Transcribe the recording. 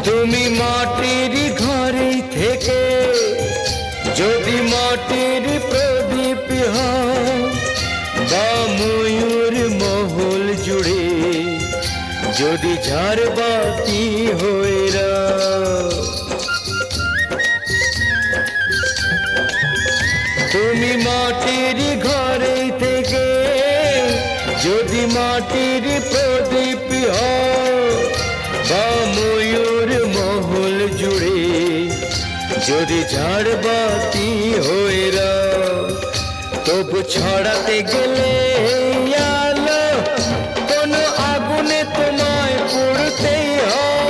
তুমি মাটির ঘরে থেকে যদি মাটির প্রদীপ হও বা ময়ূর মহল জুড়ে যদি ঝাড়বাতি হয়ে রাও, তুমি মাটির ঘরে থেকে যদি মাটির প্রদীপ হও বা ময়ূর মহল জুড়ে যদি ঝাড়বাতি হয়ে রাও, তবু ছড়াতে গেলে